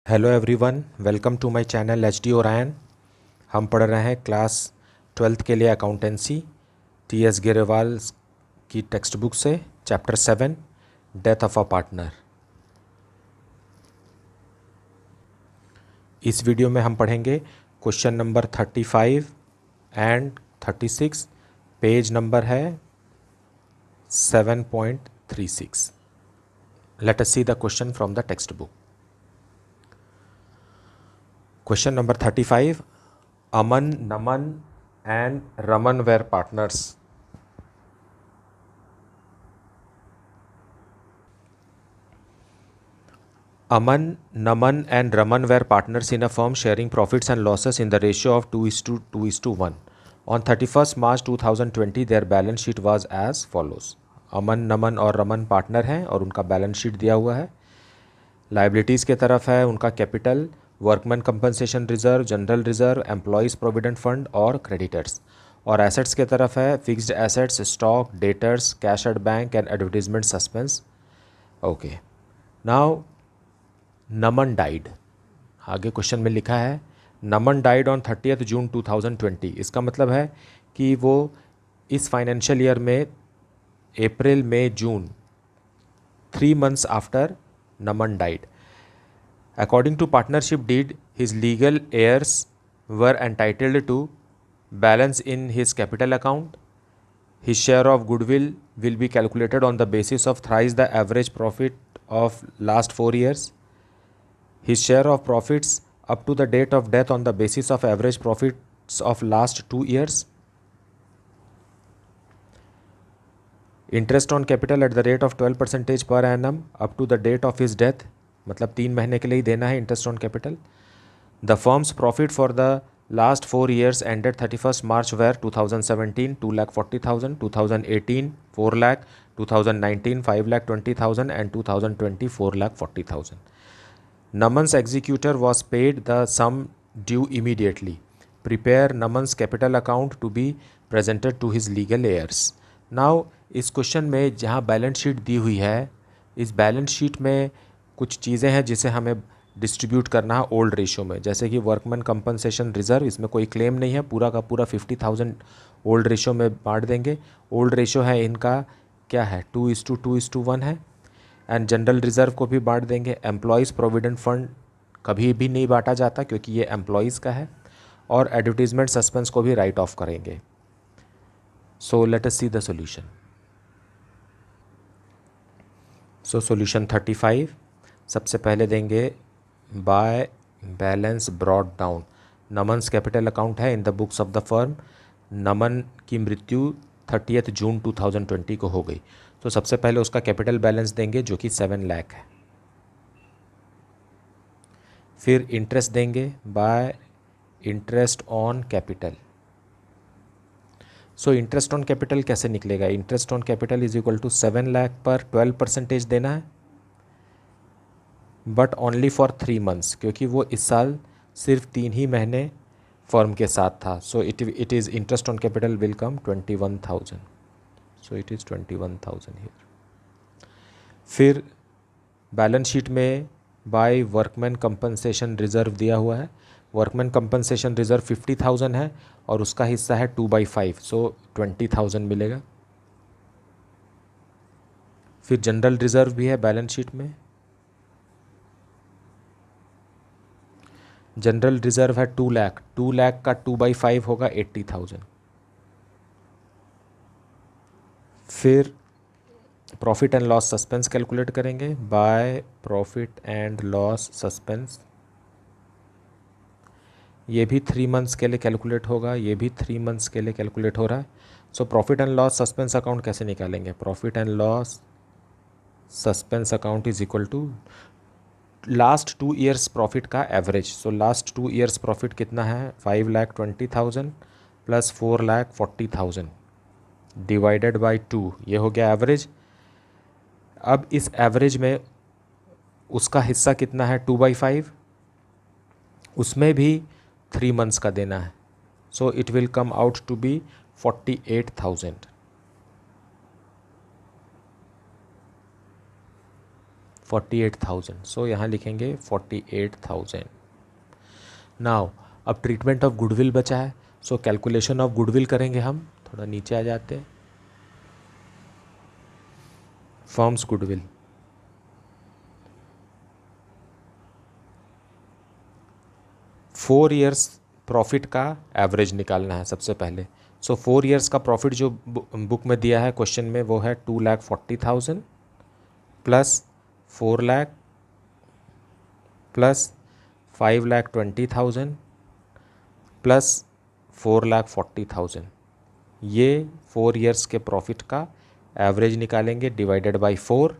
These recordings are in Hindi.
Hello everyone, welcome to my channel H D Orion. हम पढ़ रहे हैं क्लास 12th के लिए अकाउंटेंसी टी एस गिरेवाल की टेक्स्ट बुक से chapter 7 death of a partner. इस वीडियो में हम पढ़ेंगे question number 35 and 36। Page number है 7.36। Late us see the question from the text book. Question number 35. Aman, Naman and Raman were partners. Aman, Naman and Raman were partners in a firm sharing profits and losses in the ratio of 2:1. On 31st March 2020, their balance sheet was as follows. अमन, नमन और रमन पार्टनर हैं और उनका बैलेंस शीट दिया हुआ है। लाइबिलिटीज़ के तरफ है उनका capital, workman compensation reserve, general reserve, employees provident fund और क्रेडिटर्स। और एसेट्स के तरफ है fixed assets, stock, debtors, cash at bank and advertisement suspense. Okay, now Naman died. आगे क्वेश्चन में लिखा है नमन डाइड ऑन 30th जून 2020। इसका मतलब है कि वो इस फाइनेंशियल ईयर में अप्रैल, मई, जून 3 months after Naman died. According to partnership deed, his legal heirs were entitled to balance in his capital account. His share of goodwill will be calculated on the basis of thrice the average profit of last 4 years. His share of profits up to the date of death on the basis of average profits of last 2 years. Interest on capital at the rate of 12% per annum up to the date of his death. मतलब 3 महीने के लिए ही देना है interest on capital. The firms profit for the last 4 years ended 31st March were 2017 2,40,000, 2018 4 lakh, 2019 5,20,000 and 2020 4,40,000। Naman's executor was paid the sum due immediately. Prepare Naman's capital account to be presented to his legal heirs. Now इस क्वेश्चन में जहाँ बैलेंस शीट दी हुई है, इस बैलेंस शीट में कुछ चीज़ें हैं जिसे हमें डिस्ट्रीब्यूट करना है ओल्ड रेशियो में। जैसे कि वर्कमैन कंपनसेशन रिजर्व, इसमें कोई क्लेम नहीं है, पूरा का पूरा 50,000 ओल्ड रेशियो में बांट देंगे। ओल्ड रेशियो है इनका क्या है, 2:1 है। एंड जनरल रिजर्व को भी बांट देंगे। एम्प्लॉयज़ प्रोविडेंट फंड कभी भी नहीं बांटा जाता क्योंकि ये एम्प्लॉयज़ का है। और एडवर्टीजमेंट सस्पेंस को भी राइट ऑफ करेंगे। So let us see the solution. So solution 35 सबसे पहले देंगे by balance brought down. Naman's capital account है in the books of the firm. Naman की मृत्यु 30th जून 2020 को हो गई, तो सबसे पहले उसका कैपिटल बैलेंस देंगे जो कि 7 लाख है। फिर इंटरेस्ट देंगे by interest on capital. So interest on capital कैसे निकलेगा? Interest on capital is equal to 7 lakh पर 12% देना है, बट ओनली फॉर 3 months, क्योंकि वो इस साल सिर्फ 3 ही महीने फर्म के साथ था। So it is interest on capital will come 21,000। So it is 21,000 here. फिर बैलेंस शीट में बाय वर्कमैन कंपनसेशन रिजर्व दिया हुआ है। वर्कमैन कंपनसेशन रिजर्व 50,000 है और उसका हिस्सा है 2/5, सो 20,000 मिलेगा। फिर जनरल रिजर्व भी है बैलेंस शीट में। जनरल रिजर्व है 2 लाख। 2 लाख का 2/5 होगा 80,000। फिर profit and loss suspense calculate करेंगे by profit and loss suspense. ये भी 3 months के लिए कैलकुलेट होगा, ये भी 3 months के लिए कैलकुलेट हो रहा है। So profit and loss suspense account कैसे निकालेंगे? Profit and loss suspense account is equal to last 2 years profit का average. So last 2 years profit कितना है? 5,20,000 प्लस 4,40,000 डिवाइडेड बाई 2, ये हो गया एवरेज। अब इस एवरेज में उसका हिस्सा कितना है? 2/5, उसमें भी 3 months का देना है। So it will come out to be 48,000। 48,000, so यहाँ लिखेंगे 48,000। नाउ अब ट्रीटमेंट ऑफ गुडविल बचा है, सो कैलकुलेशन ऑफ गुडविल करेंगे हम। थोड़ा नीचे आ जाते हैं, firms goodwill. Four years profit का एवरेज निकालना है सबसे पहले। सो 4 ईयर्स का प्रॉफिट जो बुक में दिया है क्वेश्चन में वो है 2,40,000 प्लस 4 लाख प्लस 5,20,000 प्लस 4,40,000। ये 4 ईयर्स के प्रॉफिट का एवरेज निकालेंगे divided by 4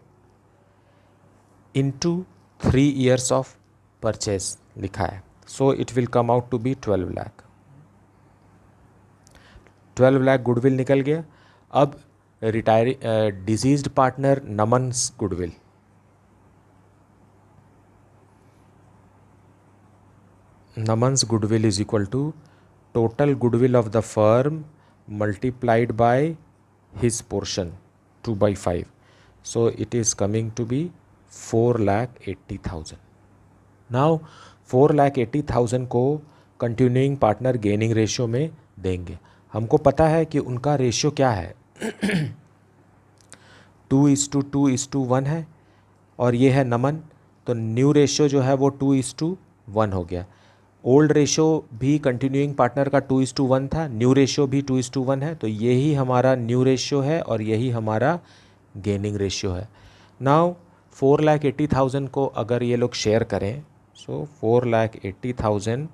into 3 years of purchase लिखा है। So it will come out to be 12 lakh. 12 lakh goodwill निकल गया। अब deceased partner Naman's goodwill. Naman's goodwill is equal to total goodwill of the firm multiplied by his portion 2/5। So it is coming to be 4,80,000। Now 4,80,000 को कंटिन्यूइंग पार्टनर गेनिंग रेशियो में देंगे। हमको पता है कि उनका रेशियो क्या है 2:2:1 है, और ये है नमन, तो न्यू रेशियो जो है वो 2:1 हो गया। ओल्ड रेशियो भी कंटिन्यूइंग पार्टनर का 2:1 था, न्यू रेशियो भी 2:1 है, तो यही हमारा न्यू रेशियो है और यही हमारा गेनिंग रेशियो है। नाउ 4,80,000 को अगर ये लोग शेयर करें, सो 4,80,000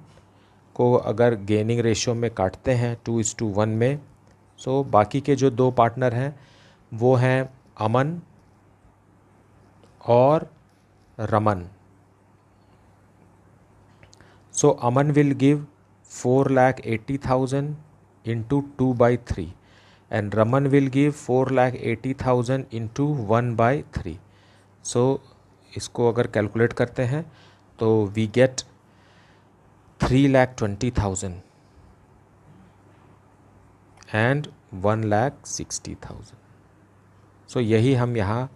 को अगर गेनिंग रेशियो में काटते हैं 2:1 में, सो बाकी के जो दो पार्टनर हैं वो हैं अमन और Raman. So Aman will give 4,80,000 into 2/3 and Raman will give 4,80,000 into 1/3। सो इसको अगर कैलकुलेट करते हैं तो वी गेट 3,20,000 एंड 1,60,000। सो यही हम यहाँ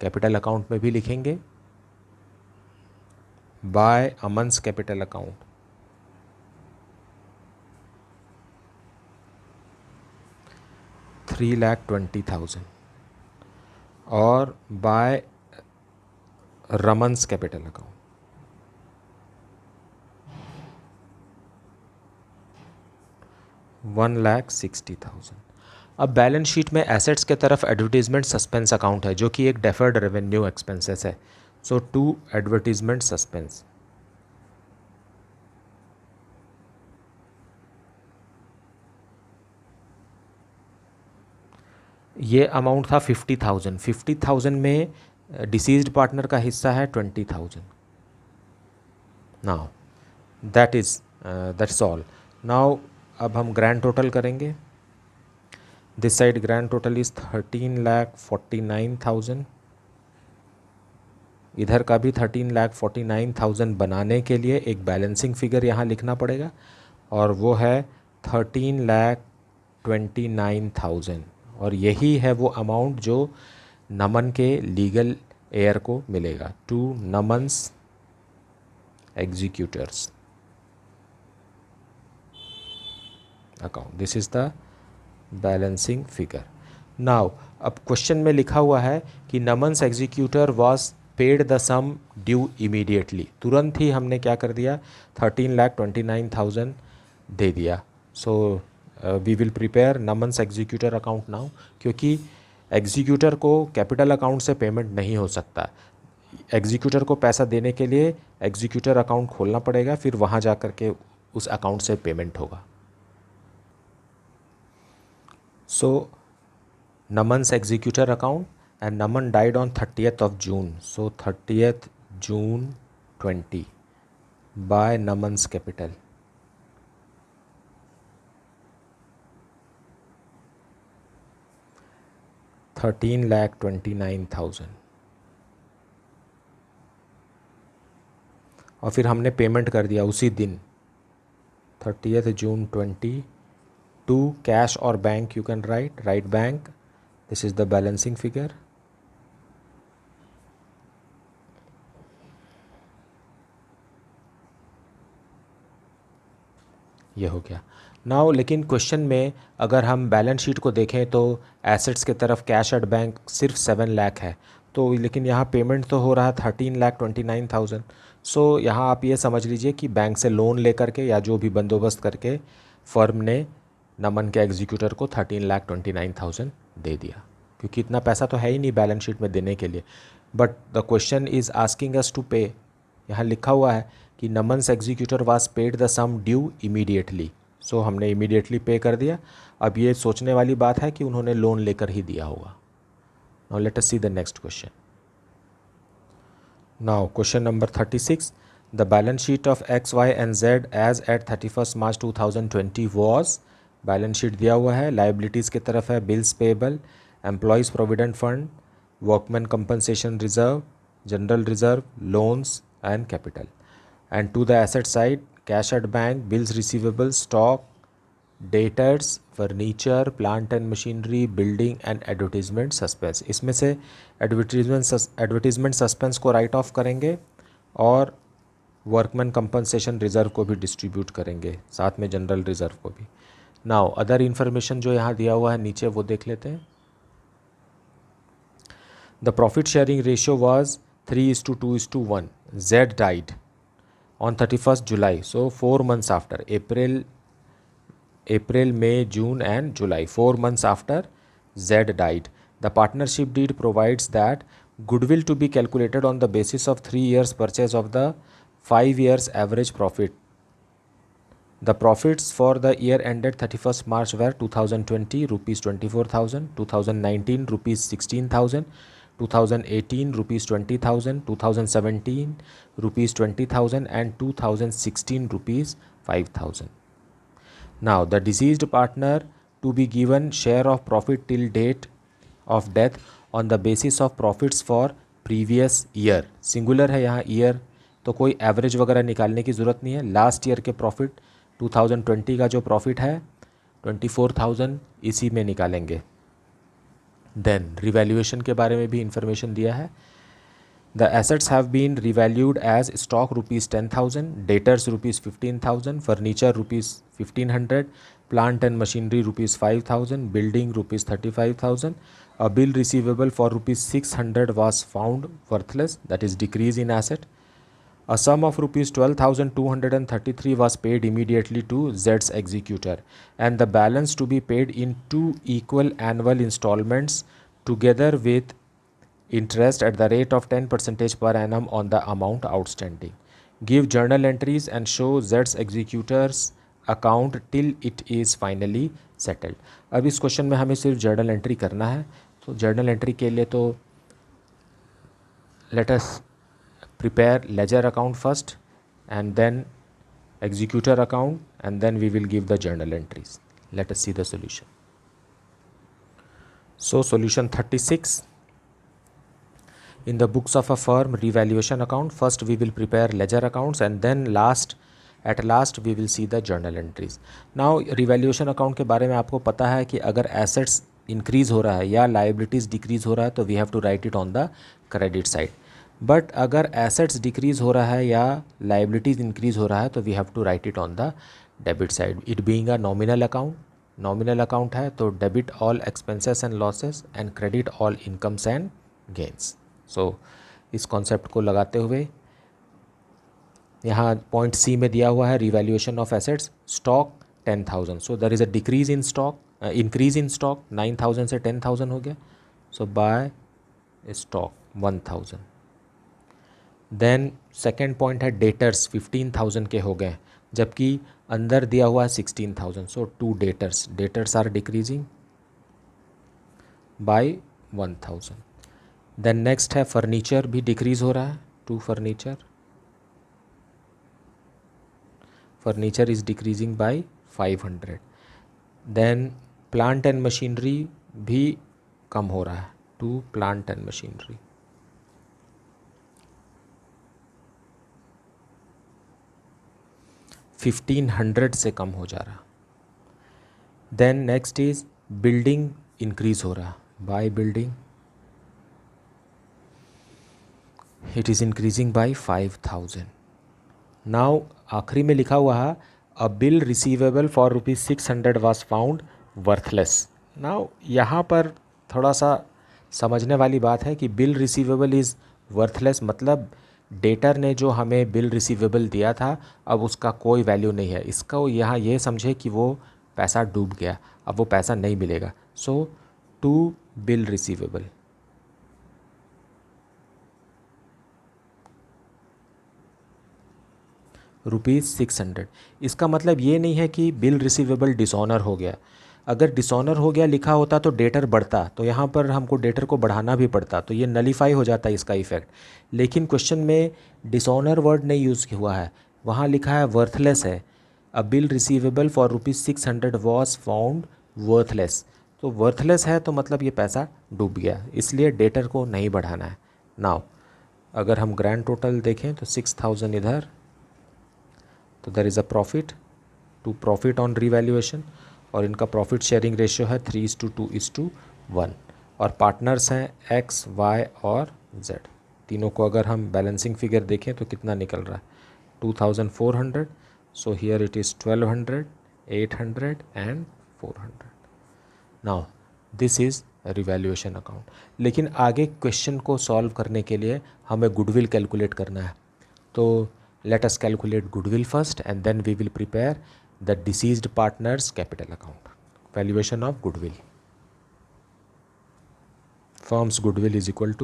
कैपिटल अकाउंट में भी लिखेंगे, बाय अमन्स कैपिटल अकाउंट। $3,20,000 और बाय रमन्स कैपिटल अकाउंट 1,60,000। अब बैलेंस शीट में एसेट्स के तरफ एडवर्टीजमेंट सस्पेंस अकाउंट है जो कि एक डेफर्ड रेवेन्यू एक्सपेंसेस है। सो टू एडवर्टीजमेंट सस्पेंस। ये अमाउंट था 50,000। 50,000 में डिसीज्ड पार्टनर का हिस्सा है 20,000। Now that's all. नाउ अब हम ग्रैंड टोटल करेंगे। This side grand total is 13,49,000। इधर का भी 13,49,000 बनाने के लिए एक बैलेंसिंग फिगर यहाँ लिखना पड़ेगा और वो है 13,29,000, और यही है वो अमाउंट जो नमन के लीगल एयर को मिलेगा to Naman's executor's account. This is the balancing figure. Now अब क्वेश्चन में लिखा हुआ है कि Naman's executor was paid the sum due immediately. तुरंत ही हमने क्या कर दिया 13,29,000 दे दिया। So we will prepare Naman's executor account now, क्योंकि एग्जीक्यूटर को कैपिटल अकाउंट से पेमेंट नहीं हो सकता। एग्जीक्यूटर को पैसा देने के लिए एग्जीक्यूटर अकाउंट खोलना पड़ेगा, फिर वहाँ जा कर के उस अकाउंट से पेमेंट होगा। So Naman's executor account, and Naman died on 30th of June. So 30th June 20 by Naman's capital. $13,29,000। और फिर हमने पेमेंट कर दिया उसी दिन 30th June 20 to cash or bank, you can write bank. This is the balancing figure। ये हो गया। नाउ लेकिन क्वेश्चन में अगर हम बैलेंस शीट को देखें तो एसेट्स के तरफ कैश एट बैंक सिर्फ 7 लाख है, तो लेकिन यहाँ पेमेंट तो हो रहा है 13,29,000। सो यहाँ आप ये समझ लीजिए कि बैंक से लोन लेकर के या जो भी बंदोबस्त करके फर्म ने नमन के एग्जीक्यूटर को 13,29,000 दे दिया, क्योंकि इतना पैसा तो है ही नहीं बैलेंस शीट में देने के लिए। But the question is asking us to pay. यहाँ लिखा हुआ है कि Naman's executor was paid the sum due immediately. So हमने इमीडिएटली पे कर दिया। अब ये सोचने वाली बात है कि उन्होंने लोन लेकर ही दिया होगा। Now let us see the next question. Now question number 36, the balance sheet of X Y and Z as at 31 March 2020 was. Balance sheet दिया हुआ है, लाइबिलिटीज़ की तरफ है bills payable, employees provident fund, workman compensation reserve, general reserve, loans and capital. And to the asset side cash at bank, bills receivable, stock, debtors, furniture, plant and machinery, building and advertisement suspense. इसमें से एडवर्टीजमेंट सस्पेंस को राइट ऑफ करेंगे और वर्कमैन कंपनसेशन रिजर्व को भी डिस्ट्रीब्यूट करेंगे, साथ में जनरल रिजर्व को भी। नाउ अदर इन्फॉर्मेशन जो यहाँ दिया हुआ है नीचे वो देख लेते हैं। The profit sharing ratio was 3:2:1. Z died on 31st July, so 4 months after April, May, June and July, 4 months after Z died. The partnership deed provides that goodwill to be calculated on the basis of 3 years purchase of the 5 years average profit. The profits for the year ended 31st March were 2020 rupees 24,000, 2019 rupees 16,000, 2018 rupees 20,000, 2017 rupees 20,000 and 2016 rupees 5,000. Now the deceased partner to be given share of profit till date of death on the basis of profits for previous year. Singular है यहाँ ईयर, तो कोई एवरेज वगैरह निकालने की ज़रूरत नहीं है। लास्ट ईयर के प्रॉफिट 2020 का जो प्रॉफिट है 24,000 इसी में निकालेंगे। देन रिवैल्यूएशन के बारे में भी इंफॉर्मेशन दिया है। The assets have been revalued as stock rupees 10,000, debtors rupees 15,000, furniture rupees 1,500, plant and machinery rupees 5,000, building rupees 35,000. A bill receivable for rupees 600 was found worthless, that is decrease in asset. A sum of rupees 12,233 was paid immediately to Z's executor, and the balance to be paid in 2 equal annual installments together with interest at the rate of 10% per annum on the amount outstanding. Give journal entries and show Z's executor's account till it is finally settled. अब इस क्वेश्चन में हमें सिर्फ जर्नल एंट्री करना है। तो जर्नल एंट्री के लिए तो let us prepare ledger account first and then executor account, and then we will give the journal entries. Let us see the solution. So solution 36, in the books of a firm revaluation account, first we will prepare ledger accounts and then at last we will see the journal entries. Now revaluation account के बारे में आपको पता है कि अगर assets increase हो रहा है या liabilities decrease हो रहा है तो we have to write it on the credit side. But अगर एसेट्स डिक्रीज़ हो रहा है या लाइबिलिटीज़ इंक्रीज़ हो रहा है तो we have to write it on the debit side. It being a nominal account है तो debit all expenses and losses and credit all incomes and gains. So इस कॉन्सेप्ट को लगाते हुए यहाँ पॉइंट सी में दिया हुआ है revaluation of assets, stock 10,000, so there is a decrease in stock, increase in stock 9,000 से 10,000 हो गया, so by stock 1,000. Then second point है डेटर्स 15,000 के हो गए, जबकि अंदर दिया हुआ है 16,000, so 2 debtors are decreasing by 1,000. Then next है फर्नीचर भी डिक्रीज हो रहा है, 2 furniture is decreasing by 500. Then plant and machinery भी कम हो रहा है, 2 प्लांट एंड मशीनरी. $1,500 से कम हो जा रहा. Then next is building increase हो रहा, by building it is increasing by 5,000. Now आखिरी में लिखा हुआ है a bill receivable for ₹600 was found worthless. Now यहाँ पर थोड़ा सा समझने वाली बात है कि बिल रिसीवेबल इज़ वर्थलेस, मतलब डेटर ने जो हमें बिल रिसीवेबल दिया था अब उसका कोई वैल्यू नहीं है। इसका यहाँ ये समझे कि वो पैसा डूब गया, अब वो पैसा नहीं मिलेगा। सो टू बिल रिसीवेबल, ₹600। इसका मतलब ये नहीं है कि बिल रिसीवेबल डिसऑनर हो गया। अगर डिसऑनर हो गया लिखा होता तो डेटर बढ़ता, तो यहाँ पर हमको डेटर को बढ़ाना भी पड़ता, तो ये नलीफाई हो जाता इसका इफ़ेक्ट। लेकिन क्वेश्चन में डिसऑनर वर्ड नहीं यूज़ हुआ है, वहाँ लिखा है वर्थलेस है। A bill receivable for ₹600 was found worthless, तो वर्थलेस है तो मतलब ये पैसा डूब गया, इसलिए डेटर को नहीं बढ़ाना है। नाउ अगर हम ग्रैंड टोटल देखें तो 6000 इधर, तो there is a profit, to profit on revaluation, और इनका प्रॉफिट शेयरिंग रेशियो है 3:2:1, और पार्टनर्स हैं एक्स, वाई और जेड। तीनों को अगर हम बैलेंसिंग फिगर देखें तो कितना निकल रहा है, 2400। So here it is 1200, 800 and 400। Now this is revaluation account. लेकिन आगे क्वेश्चन को सॉल्व करने के लिए हमें गुडविल कैलकुलेट करना है, तो let us calculate goodwill first and then we will prepare the deceased partner's capital account. Valuation of goodwill. Firm's goodwill is equal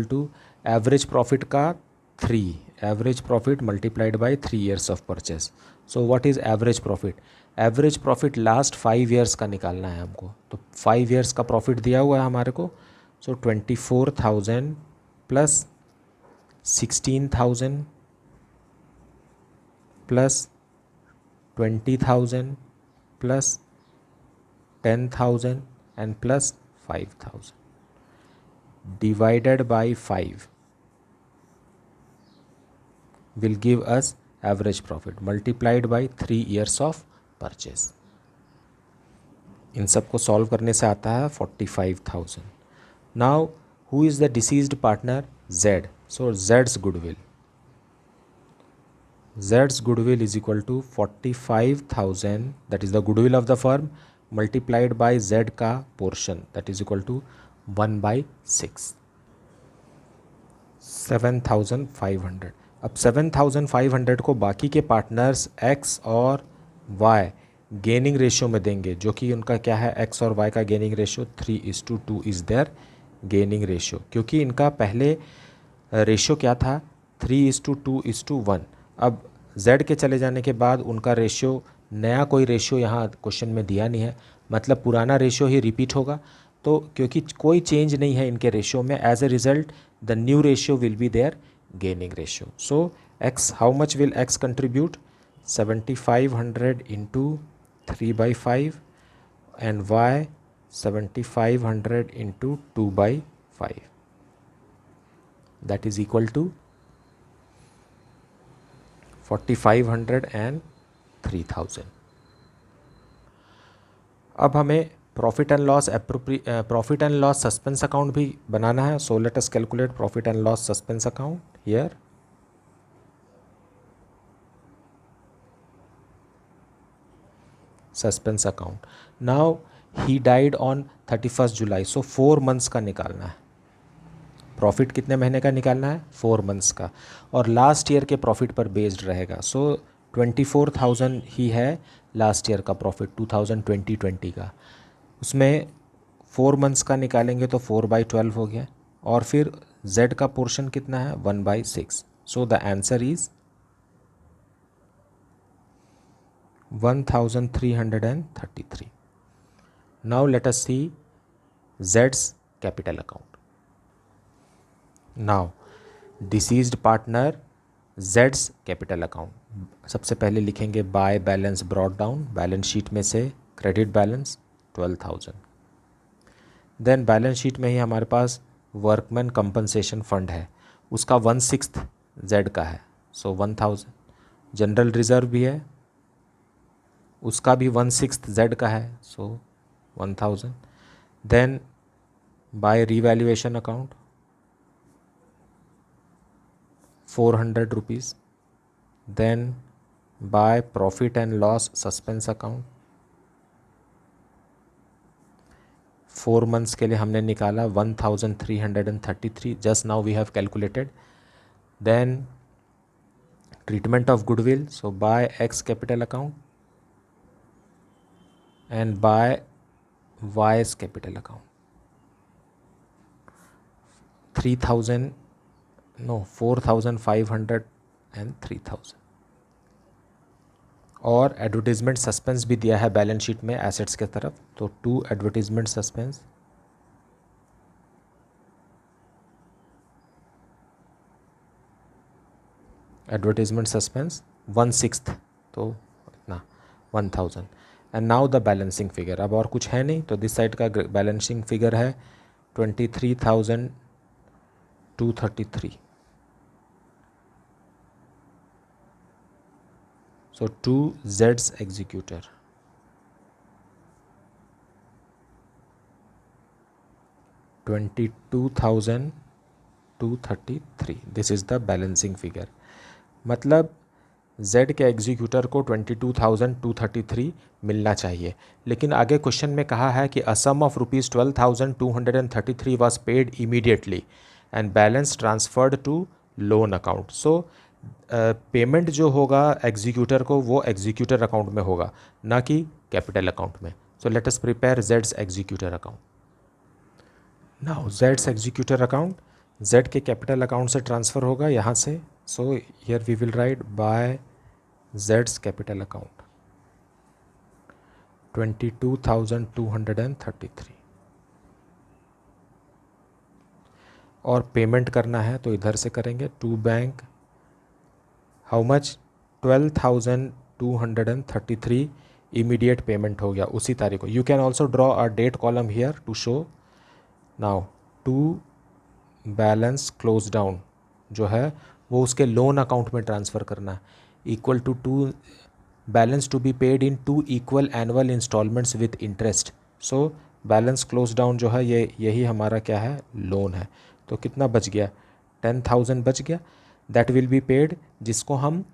to average profit का 3, average profit multiplied by 3 years of purchase. So what is average profit? Average profit last 5 years का निकालना है हमको, तो 5 ईयर्स का प्रॉफिट दिया हुआ है हमारे को। So 24,000 plus 16,000 plus 20,000 plus 10,000 and plus 5,000 divided by 5 will give us average profit multiplied by 3 years of purchase. इन सब को सॉल्व करने से आता है 45,000। Now who is the deceased partner? Z. So Z's goodwill is equal to 45,000, that is the goodwill of the firm, multiplied by Z का portion, that is equal to 1/6, 7,500। अब 7,500 को बाकी के पार्टनर्स X और Y गेनिंग रेशियो में देंगे, जो कि उनका क्या है, X और Y का gaining ratio 3:2 is their gaining ratio, क्योंकि इनका पहले रेशियो क्या था, 3:2:1। अब Z के चले जाने के बाद उनका रेशियो, नया कोई रेशियो यहाँ क्वेश्चन में दिया नहीं है, मतलब पुराना रेशियो ही रिपीट होगा। तो क्योंकि कोई चेंज नहीं है इनके रेशियो में, as a result the new ratio will be their gaining ratio. So X, how much will X contribute? 7,500 into 3/5 and Y 7,500 into 2/5, that is equal to 4,500 and 3,000। अब हमें profit and loss suspense account भी बनाना है। सो let us calculate profit and loss suspense account here. Suspense account, now he died on 31 July, so 4 months का निकालना है। प्रॉफिट कितने महीने का निकालना है? 4 मंथ्स का, और लास्ट ईयर के प्रॉफिट पर बेस्ड रहेगा। सो 24,000 ही है लास्ट ईयर का प्रॉफिट 2020 का, उसमें 4 मंथ्स का निकालेंगे तो 4/12 हो गया, और फिर Z का पोर्शन कितना है? 1/6। So the answer is 1,333। Now let us see Z's capital account. Now deceased partner Z's capital account। सबसे पहले लिखेंगे by balance brought down, balance sheet में से credit balance 12,000। Then balance sheet में ही हमारे पास वर्कमैन कंपनसेशन फंड है, उसका 1/6 Z का है, सो 1,000। जनरल रिजर्व भी है, उसका भी 1/6 Z का है, so 1,000। Then by revaluation account, 400 rupees. Then by profit and loss suspense account 4 months के लिए हमने निकाला 1333. Just now we have calculated. Then treatment of goodwill, so by X capital account and by Y's capital account 4,500 and 3,000. और एडवर्टीजमेंट सस्पेंस भी दिया है बैलेंस शीट में एसेट्स के तरफ, तो 2 एडवर्टीजमेंट सस्पेंस एडवर्टीजमेंट सस्पेंस 1/6, तो इतना 1000. And now the balancing figure. अब और कुछ है नहीं, तो दिस साइड का बैलेंसिंग फिगर है 23,233. So to Z's executor. $22,233. This is the balancing figure. मतलब Z के एग्जीक्यूटर को 22,233 मिलना चाहिए. लेकिन आगे क्वेश्चन में कहा है कि a sum of ₹12,233 was paid immediately and balance transferred to loan account. So payment जो होगा एग्जीक्यूटर को वो एग्जीक्यूटर अकाउंट में होगा, ना कि कैपिटल अकाउंट में. सो लेट अस प्रिपेयर जेड्स एग्जीक्यूटर अकाउंट. नाउ जेड्स एग्जीक्यूटर अकाउंट जेड के कैपिटल अकाउंट से ट्रांसफ़र होगा यहाँ से. So here we will write by जेड्स कैपिटल अकाउंट 22,233. और पेमेंट करना है तो इधर से करेंगे to bank. How much? 12,233 immediate payment हो गया उसी तारीख को. You can also draw a date column here to show. Now to balance close down जो है वो उसके लोन अकाउंट में ट्रांसफ़र करना है. Equal to balance to be paid in 2 equal annual instalments with interest. So balance close down जो है यही हमारा क्या है, लोन है. तो कितना बच गया? 10,000 बच गया. दैट विल बी पेड, जिसको हम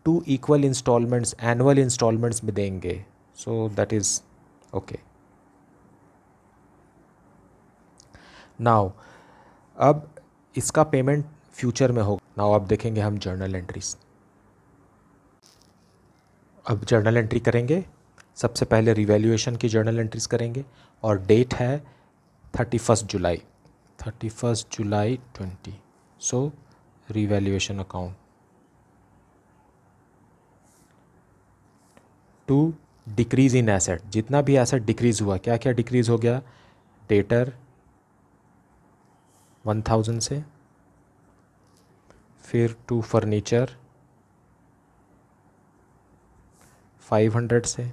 2 इक्वल इंस्टॉलमेंट्स एनुअल इंस्टॉलमेंट्स में देंगे. So that is okay. Now अब इसका पेमेंट फ्यूचर में होगा. नाउ अब देखेंगे हम जर्नल एंट्रीज. अब जर्नल एंट्री करेंगे. सबसे पहले रिवैल्यूएशन की जर्नल एंट्रीज करेंगे और डेट है 31 जुलाई 20. So revaluation account to decrease in asset. जितना भी एसेट डिक्रीज हुआ, क्या क्या डिक्रीज हो गया? डेटर 1000 से, फिर टू फर्नीचर 500 से,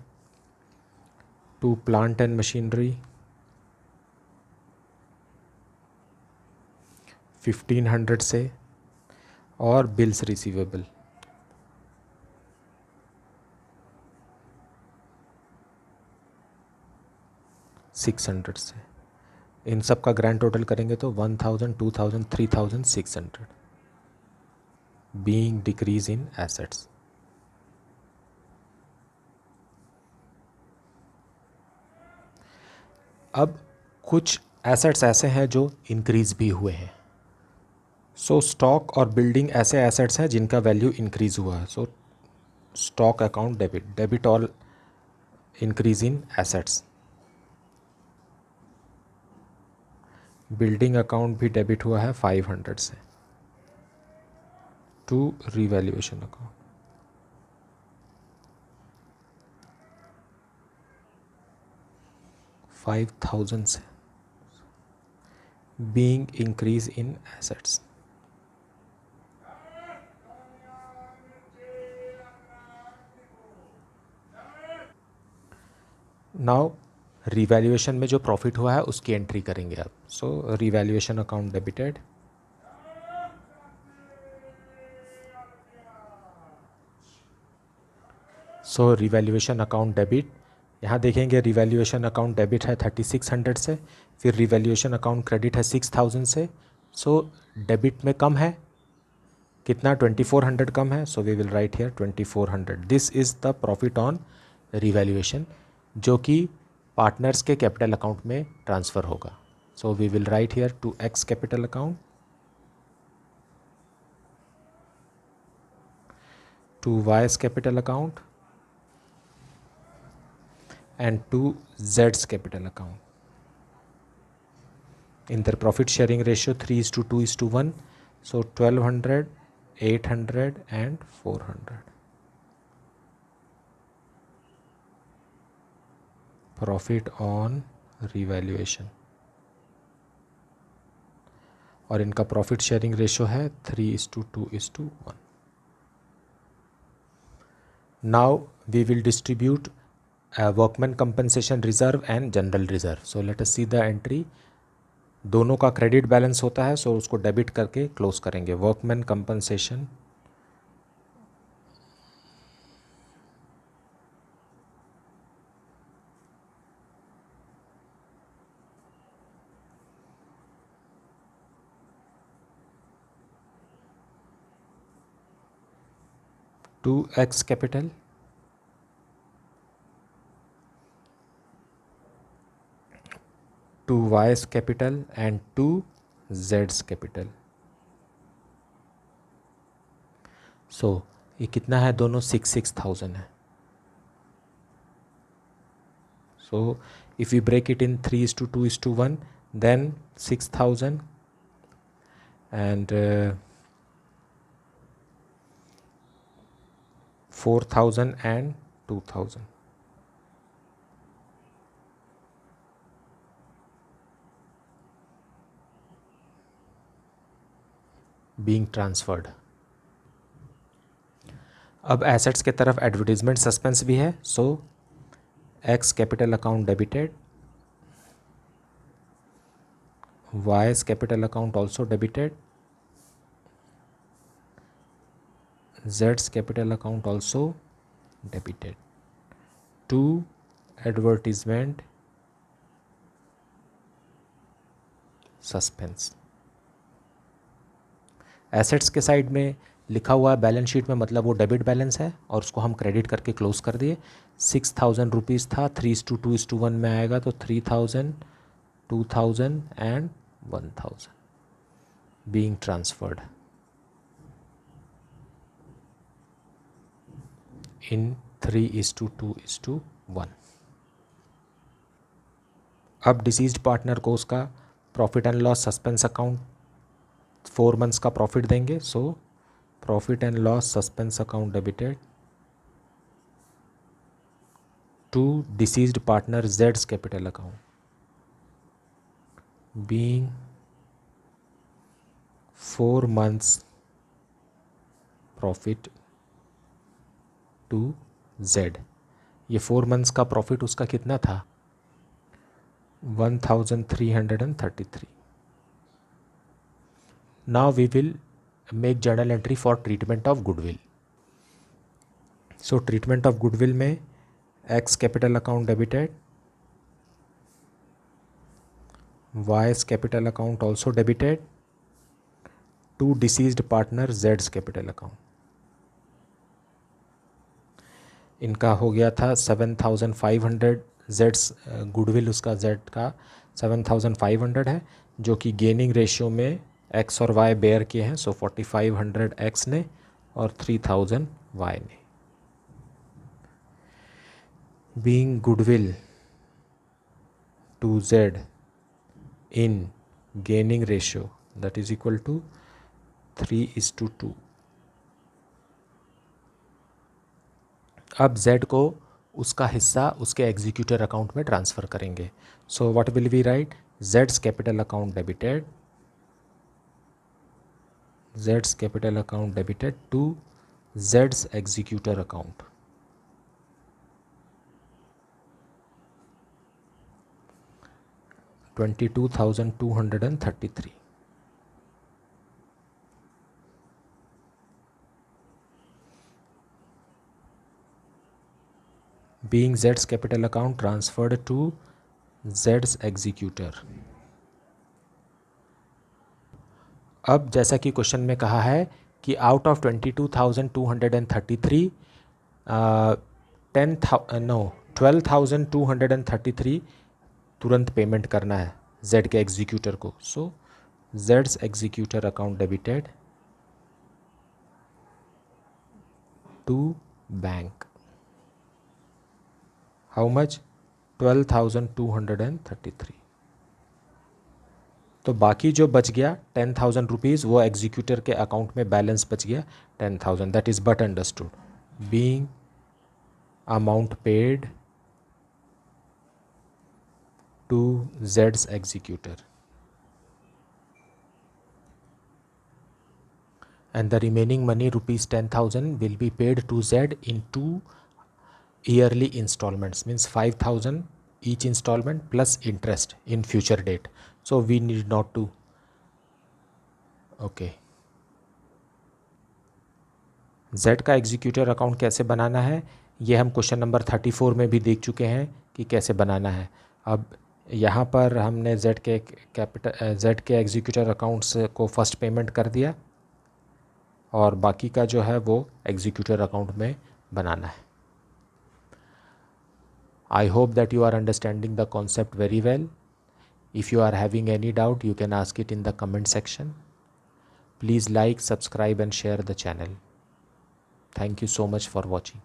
टू प्लांट एंड मशीनरी 1500 से, और बिल्स रिसीवेबल 600 से. इन सब का ग्रैंड टोटल करेंगे तो 1,000, 2,000, 3,600 बीइंग डिक्रीज इन एसेट्स. अब कुछ एसेट्स ऐसे हैं जो इंक्रीज भी हुए हैं. सो स्टॉक और बिल्डिंग ऐसे एसेट्स हैं जिनका वैल्यू इंक्रीज हुआ है. सो stock account debit all increase in assets. Building account भी डेबिट हुआ है 500 से टू रिवैल्यूएशन अकाउंट. 5,000 से being increase in assets. Now revaluation में जो प्रॉफिट हुआ है उसकी एंट्री करेंगे आप. सो रिवैल्यूएशन अकाउंट डेबिटेड. सो रिवैल्यूएशन अकाउंट डेबिट. यहाँ देखेंगे रिवैल्यूएशन अकाउंट डेबिट है 3600 से, फिर रिवैल्यूएशन अकाउंट क्रेडिट है 6000 से. सो डेबिट में कम है कितना 2400 कम है, so we will write here 2400. This is the profit on revaluation जो कि पार्टनर्स के कैपिटल अकाउंट में ट्रांसफ़र होगा. So we will write here to X capital account, to Y's capital account and to z's capital account. In their profit sharing ratio 3:2:1, so 1200, 800 and 400. Profit on revaluation. और इनका प्रॉफिट शेयरिंग रेशो है 3:2:1. Now we will distribute workman compensation reserve and general reserve. So let us see the entry. दोनों का क्रेडिट बैलेंस होता है, सो उसको डेबिट करके क्लोज करेंगे. Workman compensation to X capital to y's capital and to z's capital. So ये कितना है, दोनों 6,000 है. So if we break it in 3:2:1, then 6,000 and 4,000 and 2,000. Being transferred. अब एसेट्स के तरफ एडवर्टीजमेंट सस्पेंस भी है. So X capital account debited, Y's capital account also debited, z's capital account also debited to advertisement suspense. Assets के साइड में लिखा हुआ है बैलेंस शीट में, मतलब वो डेबिट बैलेंस है और उसको हम क्रेडिट करके क्लोज कर दिए. 6,000 रुपीज़ था, 3:2:1 में आएगा तो 3,000, 2,000 एंड 1,000 बीइंग ट्रांसफर्ड इन 3:2:1. अब डिसीज्ड पार्टनर को उसका profit and loss suspense account 4 months का प्रॉफिट देंगे. So profit and loss suspense account debited to deceased partner z's capital account being 4 months profit to z. ये 4 मंथ्स का प्रॉफिट उसका कितना था, 1,333. Now we will make journal entry for treatment of goodwill. So treatment of goodwill में X capital account debited, Y's capital account also debited to deceased partner Z's capital account. इनका हो गया था 7,500. Z's गुडविल उसका Z का 7,500 है, जो कि गेनिंग रेशियो में एक्स और वाई बेयर किए हैं. सो 4,500 एक्स ने और 3,000 वाई ने. Being goodwill to Z in gaining ratio that is equal to 3:2. अब जेड को उसका हिस्सा उसके एग्जीक्यूटर अकाउंट में ट्रांसफ़र करेंगे. So what will we write, जेड्स capital account debited, Z's capital account debited to Z's executor account. $22,233. Being Z's capital account transferred to Z's executor. अब जैसा कि क्वेश्चन में कहा है कि आउट ऑफ 22,233 12,233 तुरंत पेमेंट करना है जेड के एग्जीक्यूटर को. सो जेड्स executor account debited to bank. How much? 12,233. तो बाकी जो बच गया 10,000 रुपीज़ वो एग्जीक्यूटर के अकाउंट में बैलेंस बच गया 10,000. That is but understood being amount paid to जेड्स executor and the remaining money rupees 10,000 will be paid to Z in 2 yearly installments, means 5,000 each installment plus interest in future date. So we need not to. Okay. Z का एग्जीक्यूटर अकाउंट कैसे बनाना है ये हम क्वेश्चन नंबर 34 में भी देख चुके हैं कि कैसे बनाना है. अब यहाँ पर हमने Z के एग्जीक्यूटर अकाउंट्स को फर्स्ट पेमेंट कर दिया और बाकी का जो है वो एग्जीक्यूटर अकाउंट में बनाना है. I hope that you are understanding the concept very well. If you are having any doubt you can ask it in the comment section. Please like, subscribe and share the channel. Thank you so much for watching.